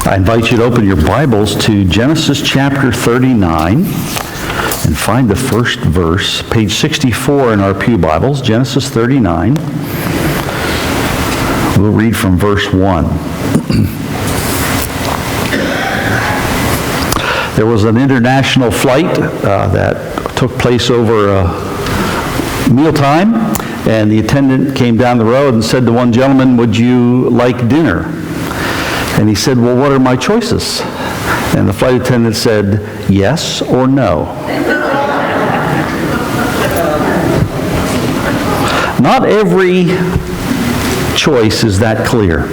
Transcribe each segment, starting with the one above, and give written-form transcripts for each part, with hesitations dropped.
I invite you to open your Bibles to Genesis chapter 39 and find the first verse, page 64 in our Pew Bibles, Genesis 39. We'll read from verse 1. There was an international flight that took place over mealtime, and the attendant came down the road and said to one gentleman, "Would you like dinner?" And he said, "Well, what are my choices?" And the flight attendant said, "Yes or no." Not every choice is that clear.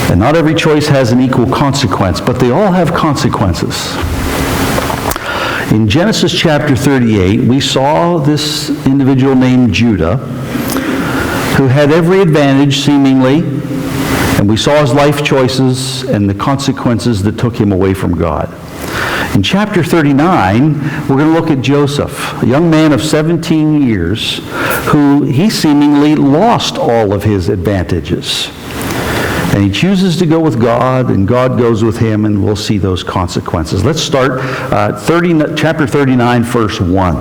And not every choice has an equal consequence, but they all have consequences. In Genesis chapter 38, we saw this individual named Judah, who had every advantage seemingly, and we saw his life choices and the consequences that took him away from God. In chapter 39, we're going to look at Joseph, a young man of 17 years, who he seemingly lost all of his advantages. And he chooses to go with God, and God goes with him, and we'll see those consequences. Let's start chapter 39, verse 1.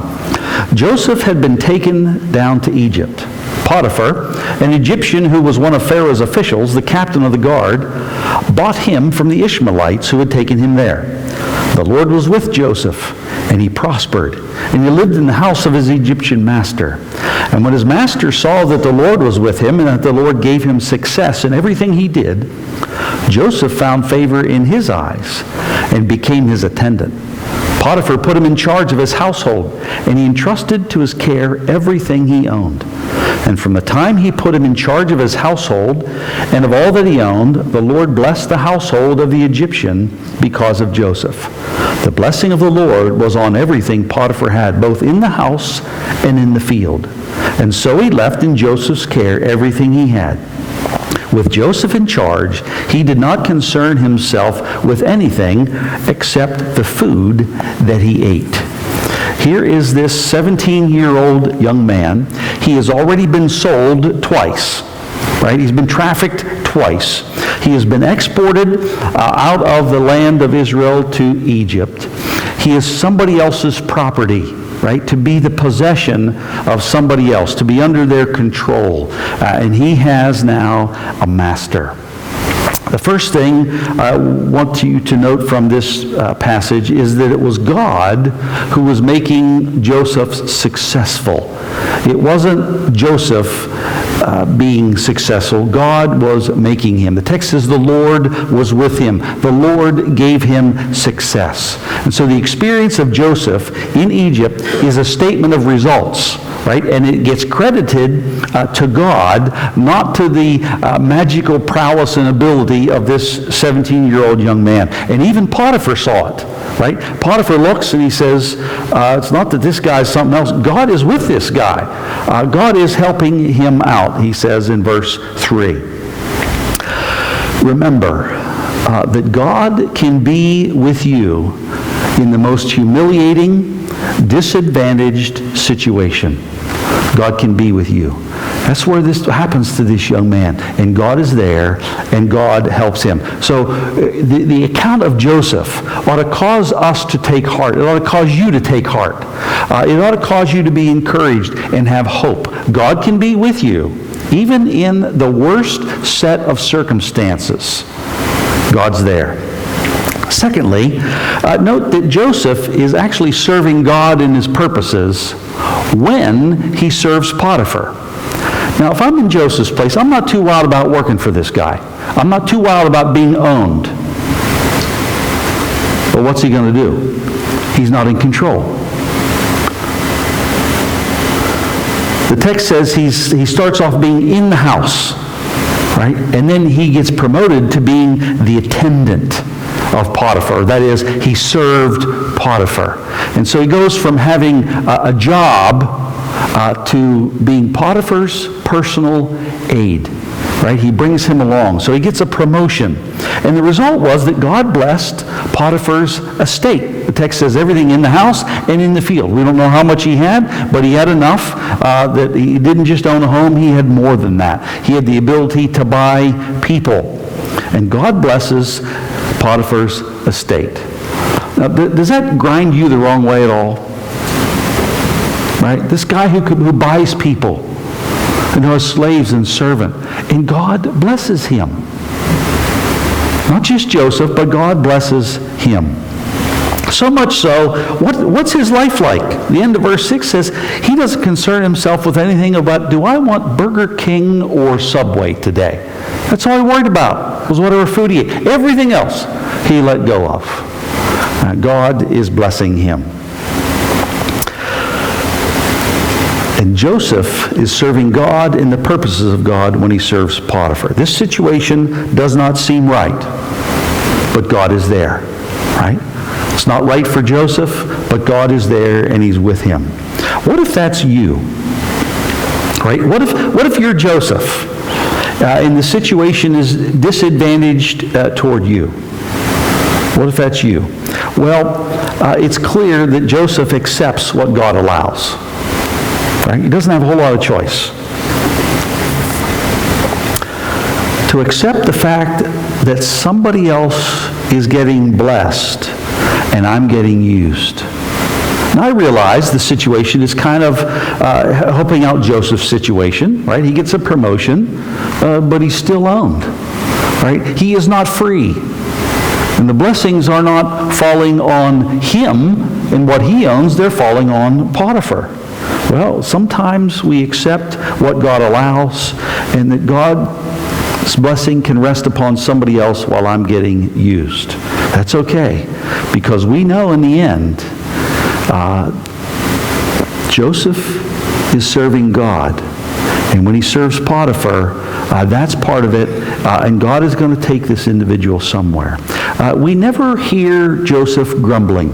Joseph had been taken down to Egypt. Potiphar, an Egyptian who was one of Pharaoh's officials, the captain of the guard, bought him from the Ishmaelites who had taken him there. The Lord was with Joseph, and he prospered, and he lived in the house of his Egyptian master. And when his master saw that the Lord was with him, and that the Lord gave him success in everything he did, Joseph found favor in his eyes and became his attendant. Potiphar put him in charge of his household, and he entrusted to his care everything he owned. And from the time he put him in charge of his household and of all that he owned, the Lord blessed the household of the Egyptian because of Joseph. The blessing of the Lord was on everything Potiphar had, both in the house and in the field. And so he left in Joseph's care everything he had. With Joseph in charge, he did not concern himself with anything except the food that he ate. Here is this 17-year-old young man. He has already been sold twice, right? He's been trafficked twice. He has been exported out of the land of Israel to Egypt. He is somebody else's property, right? To be the possession of somebody else, to be under their control. And he has now a master. The first thing I want you to note from this passage is that it was God who was making Joseph successful. It wasn't Joseph being successful. God was making him. The text says the Lord was with him. The Lord gave him success. And so the experience of Joseph in Egypt is a statement of results. Right? And it gets credited to God, not to the magical prowess and ability of this 17-year-old young man. And even Potiphar saw it. Right? Potiphar looks and he says, it's not that this guy's something else. God is with this guy. God is helping him out, he says in verse 3. Remember that God can be with you in the most humiliating, disadvantaged situation. God can be with you. That's where this happens to this young man. And God is there, and God helps him. So the account of Joseph ought to cause us to take heart. It ought to cause you to take heart. It ought to cause you to be encouraged and have hope. God can be with you, even in the worst set of circumstances. God's there. Secondly, note that Joseph is actually serving God in his purposes when he serves Potiphar. Now, if I'm in Joseph's place, I'm not too wild about working for this guy. I'm not too wild about being owned. But what's he going to do? He's not in control. The text says he starts off being in the house, right? And then he gets promoted to being the attendant of Potiphar. That is, he served Potiphar. And so he goes from having a job to being Potiphar's personal aide. Right? He brings him along. So he gets a promotion. And the result was that God blessed Potiphar's estate. The text says everything in the house and in the field. We don't know how much he had, but he had enough that he didn't just own a home, he had more than that. He had the ability to buy people. And God blesses Potiphar's estate. Now, does that grind you the wrong way at all? Right? This guy who buys people and who has slaves and servant, and God blesses him. Not just Joseph, but God blesses him. So much so, what's his life like? The end of verse 6 says, he doesn't concern himself with anything about, do I want Burger King or Subway today? That's all he worried about, was whatever food he ate. Everything else he let go of. God is blessing him. And Joseph is serving God in the purposes of God when he serves Potiphar. This situation does not seem right, but God is there, right? It's not right for Joseph, but God is there and he's with him. What if that's you? Right? What if you're Joseph and the situation is disadvantaged toward you? What if that's you? Well, it's clear that Joseph accepts what God allows. Right? He doesn't have a whole lot of choice. To accept the fact that somebody else is getting blessed and I'm getting used. Now I realize the situation is kind of helping out Joseph's situation, right? He gets a promotion, but he's still owned, right? He is not free. And the blessings are not falling on him and what he owns, they're falling on Potiphar. Well, sometimes we accept what God allows and that God's blessing can rest upon somebody else while I'm getting used. That's okay, because we know in the end, Joseph is serving God. And when he serves Potiphar, that's part of it, and God is going to take this individual somewhere. We never hear Joseph grumbling.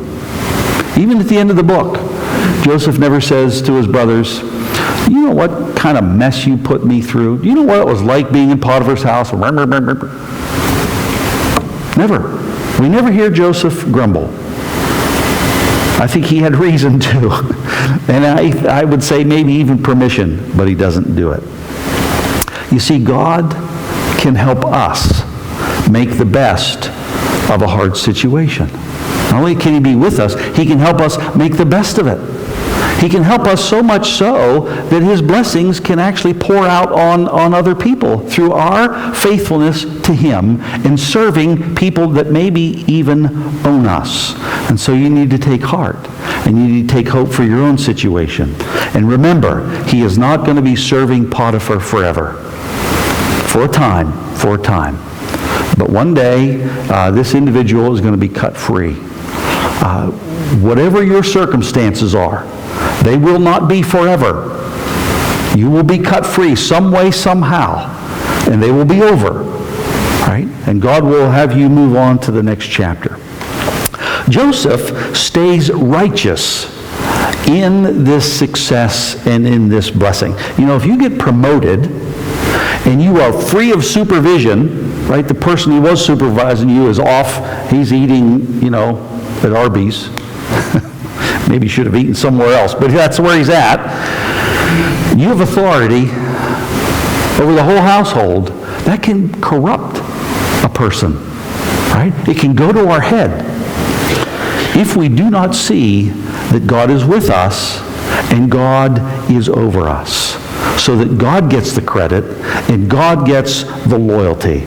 Even at the end of the book, Joseph never says to his brothers, you know what kind of mess you put me through? You know what it was like being in Potiphar's house? Never. We never hear Joseph grumble. I think he had reason to. And I would say maybe even permission, but he doesn't do it. You see, God can help us make the best of a hard situation. Not only can he be with us, he can help us make the best of it. He can help us so much so that his blessings can actually pour out on other people through our faithfulness to him and serving people that maybe even own us. And so you need to take heart and you need to take hope for your own situation. And remember, he is not going to be serving Potiphar forever. For a time. But one day, this individual is going to be cut free. Whatever your circumstances are, they will not be forever. You will be cut free some way, somehow, and they will be over, right? And God will have you move on to the next chapter. Joseph stays righteous in this success and in this blessing. You know, if you get promoted and you are free of supervision, right? The person who was supervising you is off. He's eating, at Arby's. Maybe he should have eaten somewhere else, but that's where he's at. You have authority over the whole household. That can corrupt a person, right? It can go to our head if we do not see that God is with us and God is over us, so that God gets the credit and God gets the loyalty.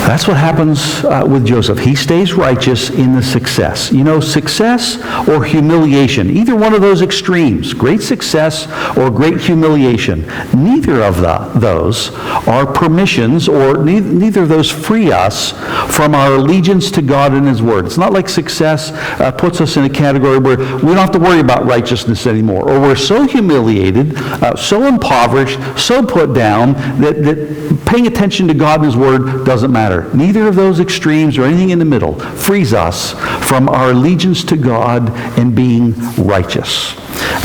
That's what happens with Joseph. He stays righteous in the success. Success or humiliation, either one of those extremes, great success or great humiliation, neither of those are permissions, or neither of those free us from our allegiance to God and his word. It's not like success puts us in a category where we don't have to worry about righteousness anymore, or we're so humiliated, so impoverished, so put down that paying attention to God and his word doesn't matter. Neither of those extremes or anything in the middle frees us from our allegiance to God and being righteous.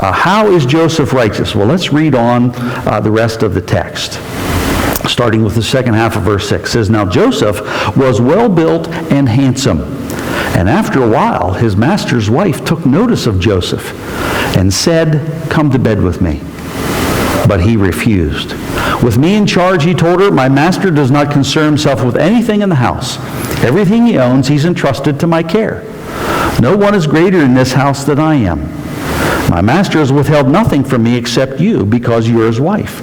How is Joseph righteous? Well, let's read on the rest of the text. Starting with the second half of verse 6. It says, "Now Joseph was well built and handsome. And after a while, his master's wife took notice of Joseph and said, 'Come to bed with me.' But he refused. With me in charge, he told her, my master does not concern himself with anything in the house. Everything he owns, he's entrusted to my care. No one is greater in this house than I am. My master has withheld nothing from me except you, because you are his wife.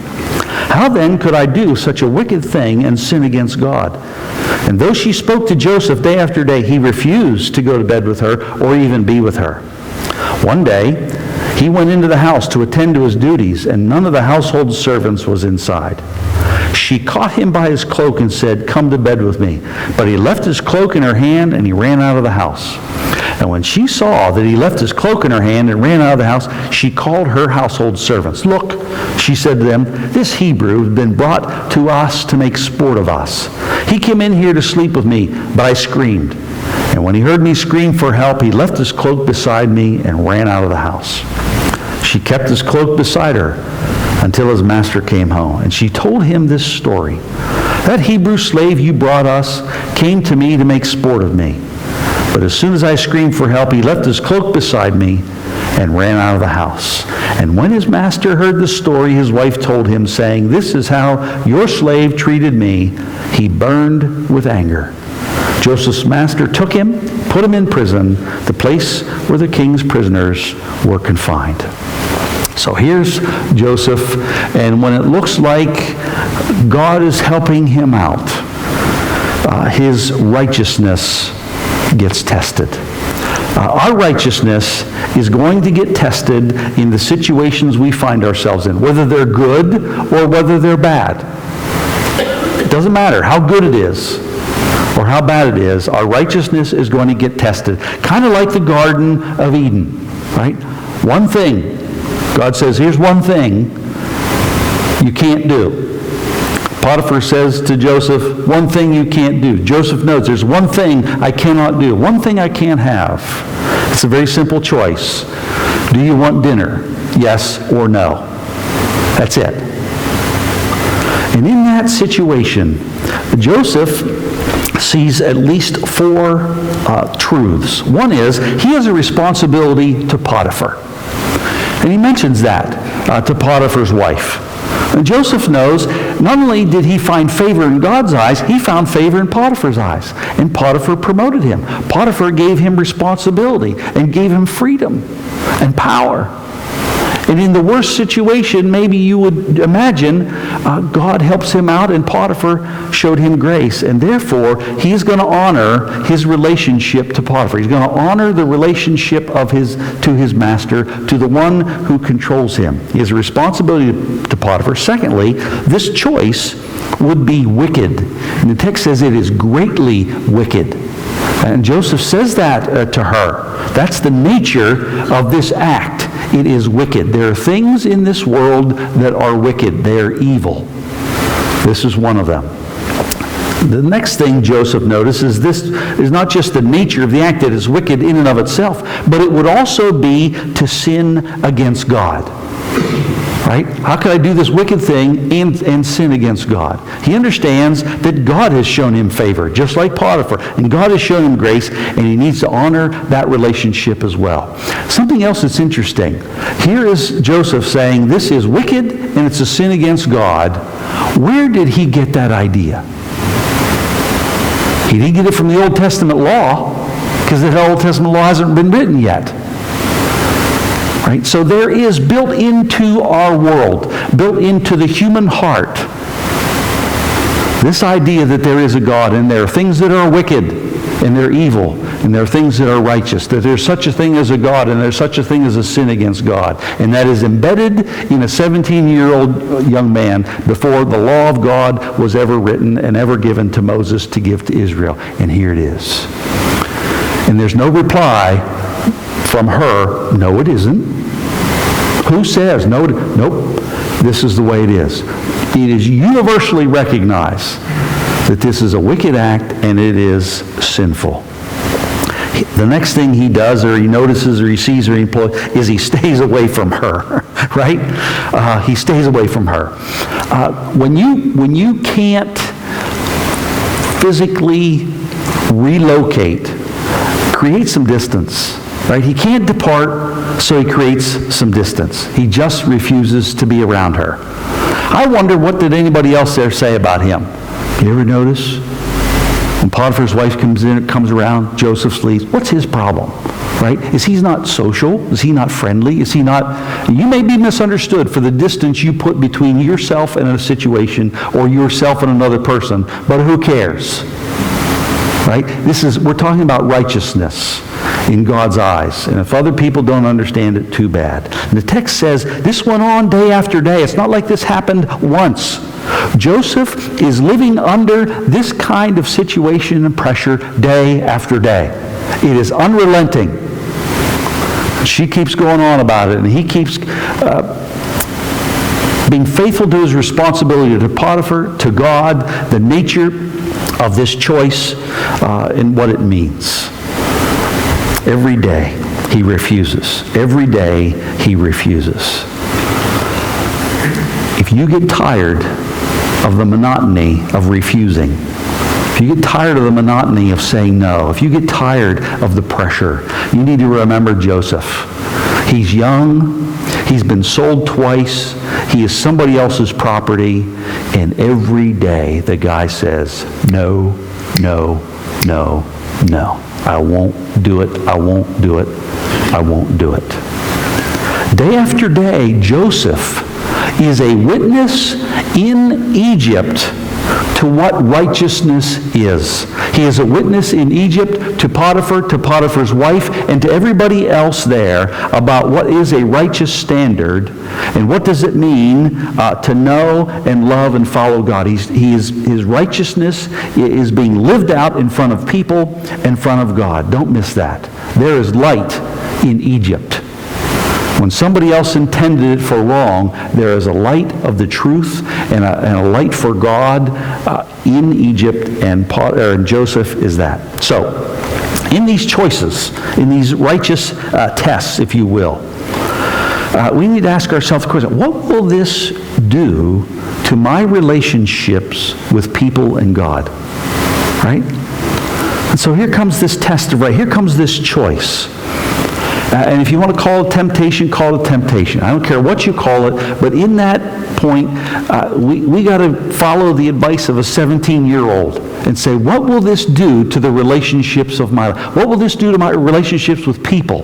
How then could I do such a wicked thing and sin against God? And though she spoke to Joseph day after day, he refused to go to bed with her or even be with her. One day, he went into the house to attend to his duties, and none of the household servants was inside. She caught him by his cloak and said, come to bed with me. But he left his cloak in her hand, and he ran out of the house. And when she saw that he left his cloak in her hand and ran out of the house, she called her household servants. Look, she said to them, this Hebrew has been brought to us to make sport of us. He came in here to sleep with me, but I screamed. And when he heard me scream for help, he left his cloak beside me and ran out of the house. She kept his cloak beside her until his master came home. And she told him this story. That Hebrew slave you brought us came to me to make sport of me. But as soon as I screamed for help, he left his cloak beside me and ran out of the house. And when his master heard the story, his wife told him, saying, this is how your slave treated me. He burned with anger. Joseph's master took him, put him in prison, the place where the king's prisoners were confined. So here's Joseph, and when it looks like God is helping him out, his righteousness gets tested. Our righteousness is going to get tested in the situations we find ourselves in, whether they're good or whether they're bad. It doesn't matter how good it is or how bad it is, our righteousness is going to get tested. Kind of like the Garden of Eden, right? One thing, God says, here's one thing you can't do. Potiphar says to Joseph, one thing you can't do. Joseph knows there's one thing I cannot do, one thing I can't have. It's a very simple choice. Do you want dinner? Yes or no. That's it. And in that situation, Joseph sees at least four truths. One is, he has a responsibility to Potiphar. And he mentions that to Potiphar's wife. And Joseph knows, not only did he find favor in God's eyes, he found favor in Potiphar's eyes. And Potiphar promoted him. Potiphar gave him responsibility and gave him freedom and power. And in the worst situation, maybe you would imagine, God helps him out, and Potiphar showed him grace. And therefore, he's going to honor his relationship to Potiphar. He's going to honor the relationship to his master, to the one who controls him. He has a responsibility to Potiphar. Secondly, this choice would be wicked. And the text says it is greatly wicked. And Joseph says that to her. That's the nature of this act. It is wicked. There are things in this world that are wicked. They are evil. This is one of them. The next thing Joseph notices, this is not just the nature of the act that is wicked in and of itself, but it would also be to sin against God. Right? How could I do this wicked thing and sin against God? He understands that God has shown him favor, just like Potiphar. And God has shown him grace, and he needs to honor that relationship as well. Something else that's interesting. Here is Joseph saying, this is wicked, and it's a sin against God. Where did he get that idea? He didn't get it from the Old Testament law, because the Old Testament law hasn't been written yet. Right? So there is built into our world, built into the human heart, this idea that there is a God, and there are things that are wicked, and they're evil, and there are things that are righteous, that there's such a thing as a God, and there's such a thing as a sin against God. And that is embedded in a 17-year-old young man before the law of God was ever written and ever given to Moses to give to Israel. And here it is. And there's no reply from her, no, it isn't. Who says? No, nope. This is the way it is. It is universally recognized that this is a wicked act and it is sinful. The next thing he does, or he notices, or he sees, or he employs, is he stays away from her. Right? He stays away from her. When you can't physically relocate, create some distance. Right? He can't depart, so he creates some distance. He just refuses to be around her. I wonder, what did anybody else there say about him? You ever notice? When Potiphar's wife comes around, Joseph leaves. What's his problem? Right? Is he not social? Is he not friendly? Is he not... You may be misunderstood for the distance you put between yourself and a situation, or yourself and another person, but who cares? Right? We're talking about righteousness in God's eyes. And if other people don't understand it, too bad. And the text says this went on day after day. It's not like this happened once. Joseph is living under this kind of situation and pressure day after day. It is unrelenting. She keeps going on about it, and he keeps being faithful to his responsibility to Potiphar, to God, the nature of this choice, and what it means. Every day he refuses. Every day he refuses. If you get tired of the monotony of refusing, if you get tired of the monotony of saying no, if you get tired of the pressure, you need to remember Joseph. He's young. He's been sold twice. He is somebody else's property. And every day the guy says, no, no, no, no. I won't do it. I won't do it. I won't do it. Day after day, Joseph is a witness in Egypt to what righteousness is. He is a witness in Egypt to Potiphar, to Potiphar's wife, and to everybody else there about what is a righteous standard and what does it mean to know and love and follow God. His righteousness is being lived out in front of people, in front of God. Don't miss that. There is light in Egypt. When somebody else intended it for wrong, there is a light of the truth and a light for God in Egypt, and Joseph is that. So, in these choices, in these righteous tests, if you will, we need to ask ourselves the question, what will this do to my relationships with people and God? Right? And so here comes this test of right. Here comes this choice. And if you want to call it temptation, call it temptation. I don't care what you call it, but in that point, we got to follow the advice of a 17-year-old and say, what will this do to the relationships of my life? What will this do to my relationships with people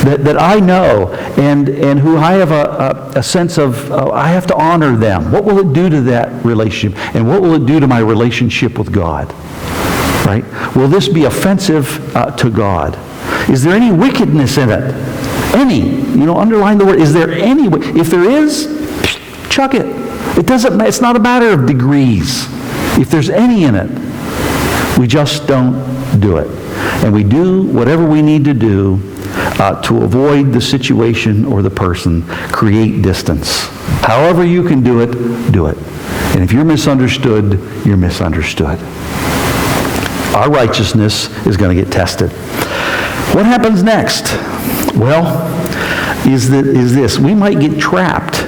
that I know and who I have a sense of, I have to honor them? What will it do to that relationship? And what will it do to my relationship with God? Right? Will this be offensive to God? Is there any wickedness in it? Any. Underline the word. Is there any? If there is, chuck it. It's not a matter of degrees. If there's any in it, we just don't do it. And we do whatever we need to do to avoid the situation or the person, create distance. However you can do it, do it. And if you're misunderstood, you're misunderstood. Our righteousness is going to get tested. What happens next? Well, is this. We might get trapped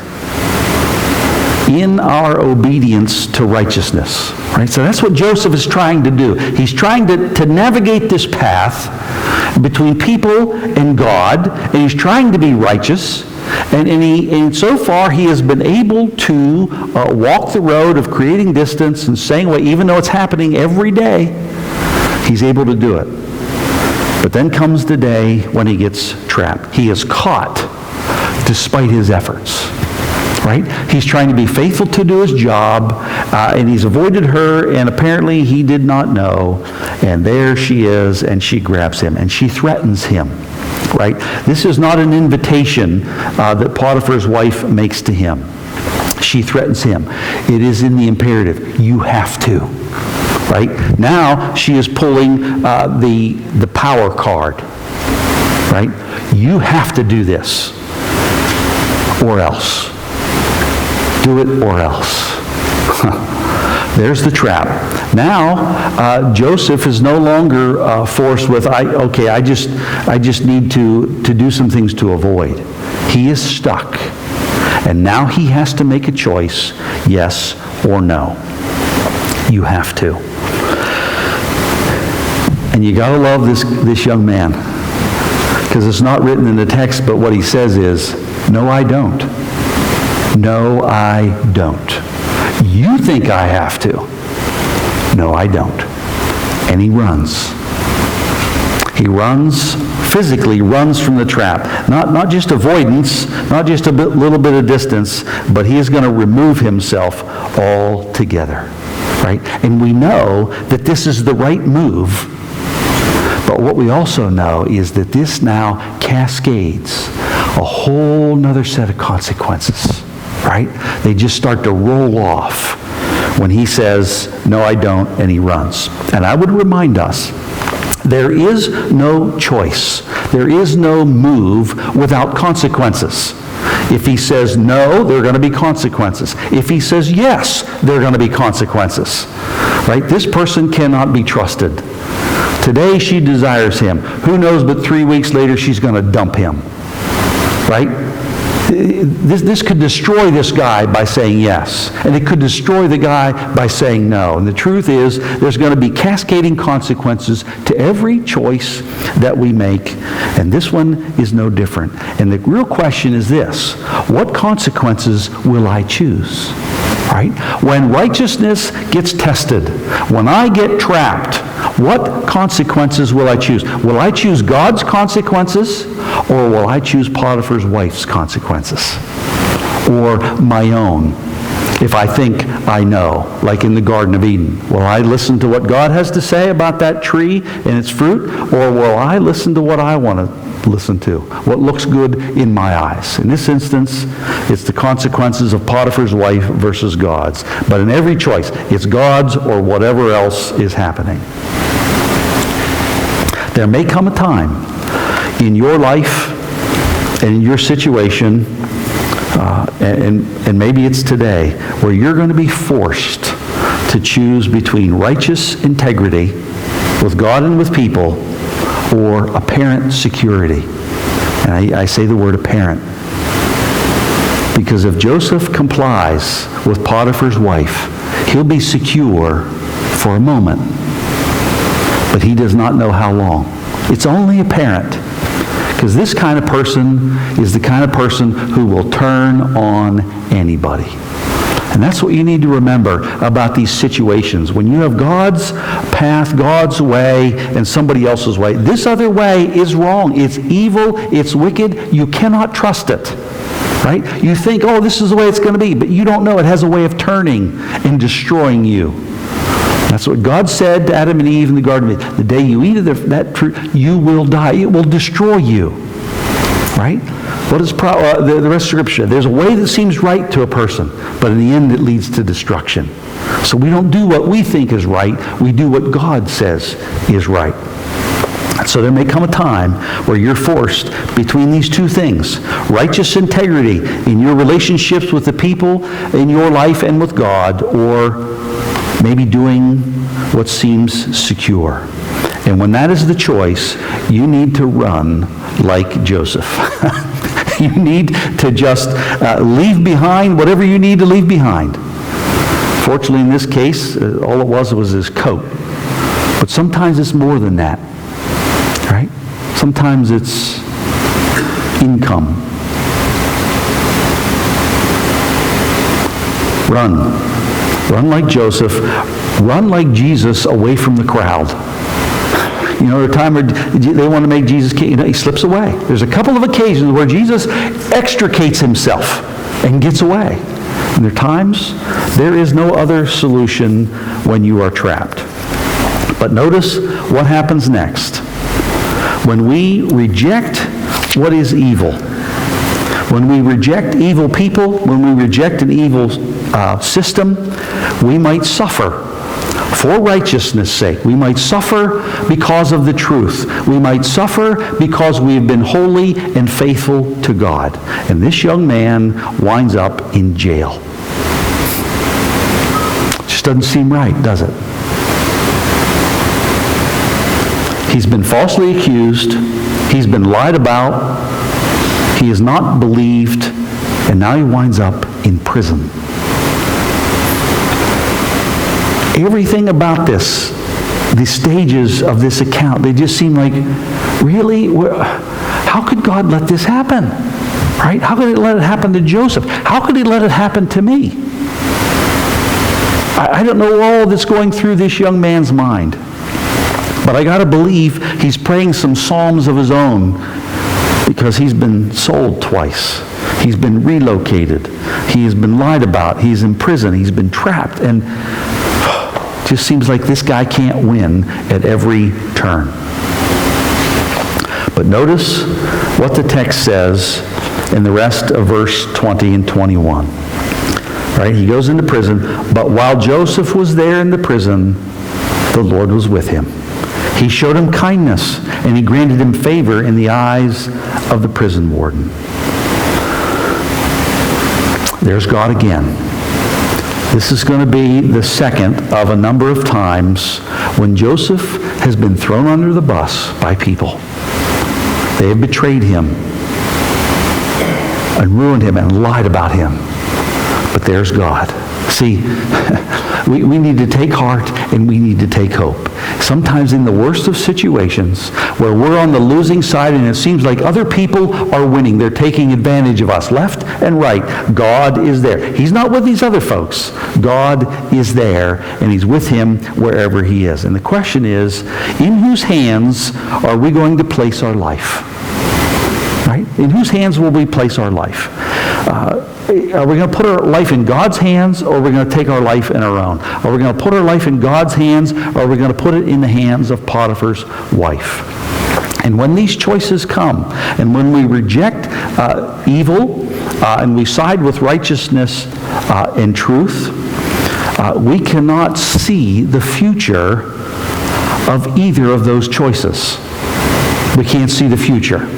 in our obedience to righteousness. Right? So that's what Joseph is trying to do. He's trying to navigate this path between people and God, and he's trying to be righteous. And so far he has been able to walk the road of creating distance and saying, well, even though it's happening every day, he's able to do it. But then comes the day when he gets trapped. He is caught despite his efforts. Right? He's trying to be faithful to do his job, and he's avoided her, and apparently he did not know. And there she is, and she grabs him, and she threatens him. Right? This is not an invitation that Potiphar's wife makes to him. She threatens him. It is in the imperative. You have to. Right? Now she is pulling the power card. Right? You have to do this, or else. Do it or else. There's the trap. Now Joseph is no longer forced with, I just need to do some things to avoid. He is stuck, and now he has to make a choice: yes or no. You have to. And you got to love this young man, because it's not written in the text, but what he says is, no, I don't. No, I don't. You think I have to. No, I don't. And he runs. He runs, physically runs from the trap. Not just avoidance, not just a little bit of distance, but he is going to remove himself altogether. Right? And we know that this is the right move. But what we also know is that this now cascades a whole nother set of consequences. Right? They just start to roll off when he says, no, I don't, and he runs. And I would remind us, there is no choice. There is no move without consequences. If he says no, there are going to be consequences. If he says yes, there are going to be consequences. Right? This person cannot be trusted. Today she desires him. Who knows, but 3 weeks later she's going to dump him. Right? This could destroy this guy by saying yes. And it could destroy the guy by saying no. And the truth is, there's going to be cascading consequences to every choice that we make. And this one is no different. And the real question is this: what consequences will I choose? Right? When righteousness gets tested, when I get trapped, what consequences will I choose? Will I choose God's consequences, or will I choose Potiphar's wife's consequences? Or my own, if I think I know, like in the Garden of Eden? Will I listen to what God has to say about that tree and its fruit, or will I listen to what I want to listen to, what looks good in my eyes? In this instance, it's the consequences of Potiphar's wife versus God's. But in every choice, it's God's or whatever else is happening. There may come a time in your life and in your situation, and maybe it's today, where you're going to be forced to choose between righteous integrity with God and with people, or apparent security. And I say the word apparent, because if Joseph complies with Potiphar's wife, he'll be secure for a moment, but he does not know how long. It's only apparent, because this kind of person is the kind of person who will turn on anybody. And that's what you need to remember about these situations. When you have God's path, God's way, and somebody else's way, this other way is wrong. It's evil. It's wicked. You cannot trust it. Right? You think, oh, this is the way it's going to be, but you don't know it has a way of turning and destroying you. That's what God said to Adam and Eve in the Garden of Eden. The day you eat of that fruit, you will die. It will destroy you. Right? What is the rest of Scripture? There's a way that seems right to a person, but in the end it leads to destruction. So we don't do what we think is right. We do what God says is right. So there may come a time where you're forced between these two things: righteous integrity in your relationships with the people in your life and with God, or maybe doing what seems secure. And when that is the choice, you need to run like Joseph. You need to just leave behind whatever you need to leave behind. Fortunately, in this case, all it was his coat. But sometimes it's more than that. Right? Sometimes it's income. Run. Run like Joseph. Run like Jesus away from the crowd. You know, the time where they want to make Jesus king, he slips away. There's a couple of occasions where Jesus extricates himself and gets away. And there are times there is no other solution when you are trapped. But notice what happens next. When we reject what is evil, when we reject evil people, when we reject an evil system, we might suffer for righteousness' sake. We might suffer because of the truth. We might suffer because we have been holy and faithful to God. And this young man winds up in jail. Just doesn't seem right, does it? He's been falsely accused. He's been lied about. He is not believed. And now he winds up in prison. Everything about this, the stages of this account, they just seem like, really? How could God let this happen? Right? How could he let it happen to Joseph? How could he let it happen to me? I don't know all that's going through this young man's mind. But I got to believe he's praying some psalms of his own, because he's been sold twice. He's been relocated. He has been lied about. He's in prison. He's been trapped. And it just seems like this guy can't win at every turn. But notice what the text says in the rest of verse 20 and 21. Right? He goes into prison. But while Joseph was there in the prison, the Lord was with him. He showed him kindness, and he granted him favor in the eyes of the prison warden. There's God again. This is going to be the second of a number of times when Joseph has been thrown under the bus by people. They have betrayed him and ruined him and lied about him. But there's God. See, we need to take heart and we need to take hope. Sometimes in the worst of situations where we're on the losing side and it seems like other people are winning, they're taking advantage of us left and right, God is there. He's not with these other folks. God is there, and he's with him wherever he is. And the question is, in whose hands are we going to place our life? Right? In whose hands will we place our life? Are we going to put our life in God's hands, or are we going to take our life in our own? Are we going to put our life in God's hands, or are we going to put it in the hands of Potiphar's wife? And when these choices come, and when we reject evil, and we side with righteousness and truth, we cannot see the future of either of those choices. We can't see the future.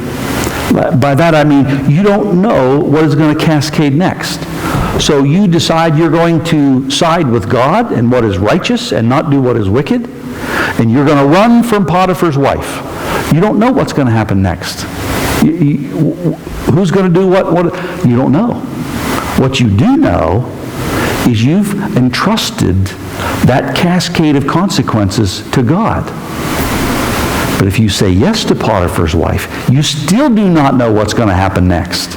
By that I mean, you don't know what is going to cascade next. So you decide you're going to side with God and what is righteous and not do what is wicked, and you're going to run from Potiphar's wife. You don't know what's going to happen next. Who's going to do what? You don't know. What you do know is you've entrusted that cascade of consequences to God. But if you say yes to Potiphar's wife, you still do not know what's going to happen next.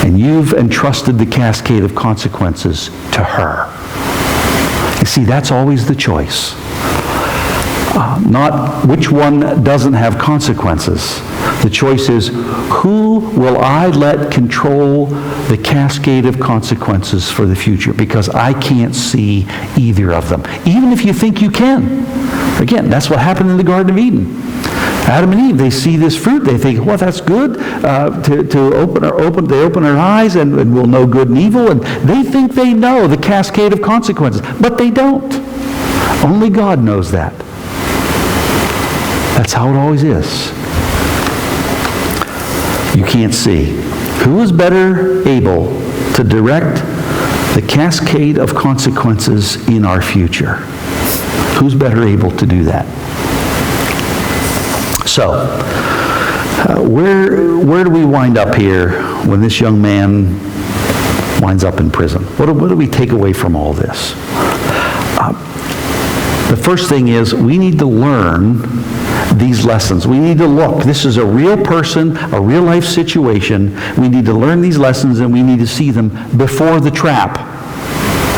And you've entrusted the cascade of consequences to her. You see, that's always the choice. Not which one doesn't have consequences. The choice is, who will I let control the cascade of consequences for the future? Because I can't see either of them. Even if you think you can. Again, that's what happened in the Garden of Eden. Adam and Eve, they see this fruit, they think, well, that's good, they open our eyes and we'll know good and evil, and they think they know the cascade of consequences, but they don't. Only God knows that. That's how it always is. You can't see. Who is better able to direct the cascade of consequences in our future? Who's better able to do that? So, where do we wind up here when this young man winds up in prison? What do we take away from all this? The first thing is we need to learn these lessons. We need to look. This is a real person, a real life situation. We need to learn these lessons, and we need to see them before the trap.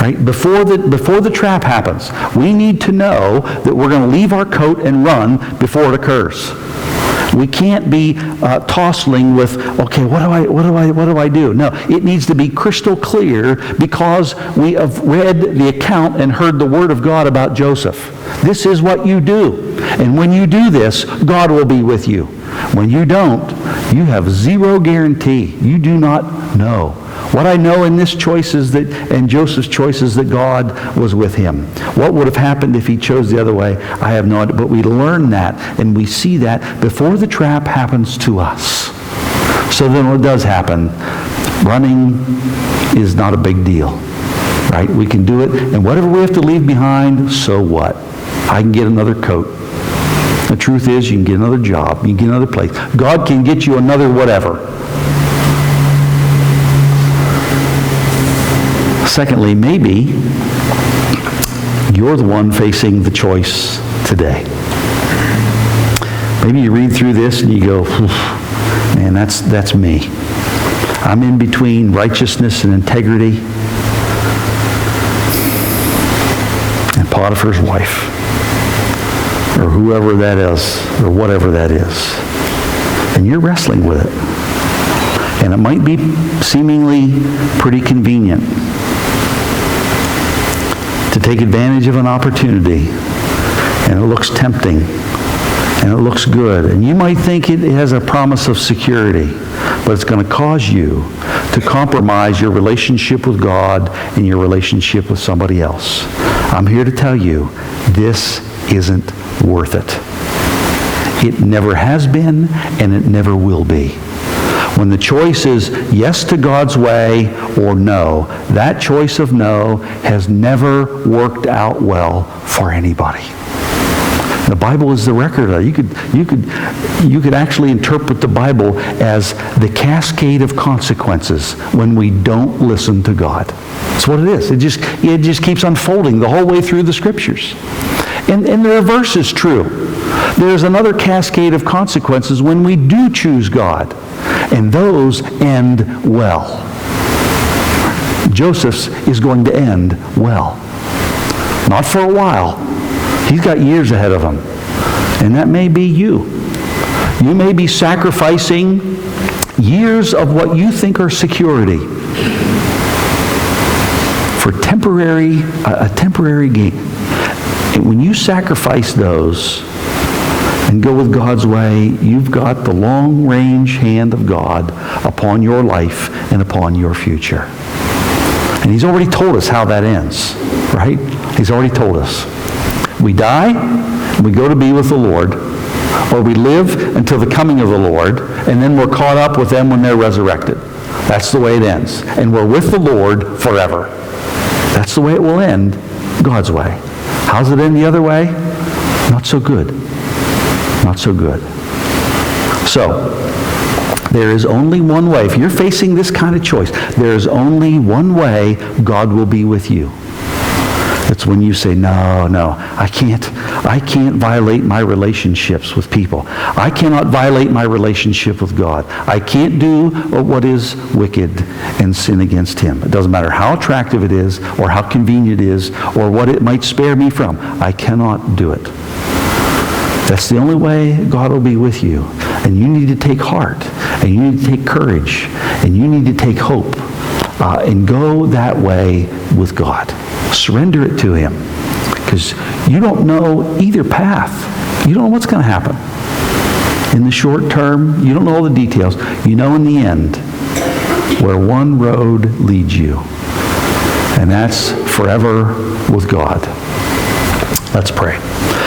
Right? Before the trap happens, we need to know that we're going to leave our coat and run before it occurs. We can't be tossing with, okay, what do I do? No, it needs to be crystal clear because we have read the account and heard the word of God about Joseph. This is what you do. And when you do this, God will be with you. When you don't, you have zero guarantee. You do not know. What I know in this choice is that, and Joseph's choice is that God was with him. What would have happened if he chose the other way? I have no idea. But we learn that, and we see that before the trap happens to us. So then what does happen? Running is not a big deal. Right? We can do it, and whatever we have to leave behind, so what? I can get another coat. The truth is, you can get another job. You can get another place. God can get you another whatever. Secondly, maybe you're the one facing the choice today. Maybe you read through this and you go, man, that's me. I'm in between righteousness and integrity and Potiphar's wife, or whoever that is, or whatever that is. And you're wrestling with it. And it might be seemingly pretty convenient to take advantage of an opportunity, and it looks tempting, and it looks good, and you might think it has a promise of security, but it's going to cause you to compromise your relationship with God and your relationship with somebody else. I'm here to tell you, this isn't worth it. It never has been, and it never will be. When the choice is yes to God's way or no, that choice of no has never worked out well for anybody. The Bible is the record of it. You could actually interpret the Bible as the cascade of consequences when we don't listen to God. That's what it is. It just keeps unfolding the whole way through the Scriptures. And the reverse is true. There's another cascade of consequences when we do choose God, and those end well. Joseph's is going to end well. Not for a while. He's got years ahead of him. And that may be you. You may be sacrificing years of what you think are security for a temporary gain. And when you sacrifice those and go with God's way, you've got the long-range hand of God upon your life and upon your future. And He's already told us how that ends, right? He's already told us. We die, and we go to be with the Lord, or we live until the coming of the Lord, and then we're caught up with them when they're resurrected. That's the way it ends. And we're with the Lord forever. That's the way it will end, God's way. How's it end the other way? Not so good. Not so good. So, there is only one way. If you're facing this kind of choice, there is only one way God will be with you. It's when you say, no, I can't violate my relationships with people. I cannot violate my relationship with God. I can't do what is wicked and sin against Him. It doesn't matter how attractive it is, or how convenient it is, or what it might spare me from. I cannot do it. That's the only way God will be with you. And you need to take heart, and you need to take courage, and you need to take hope, and go that way with God. Surrender it to Him, because you don't know either path. You don't know what's going to happen. In the short term, you don't know all the details. You know in the end where one road leads you, and that's forever with God. Let's pray.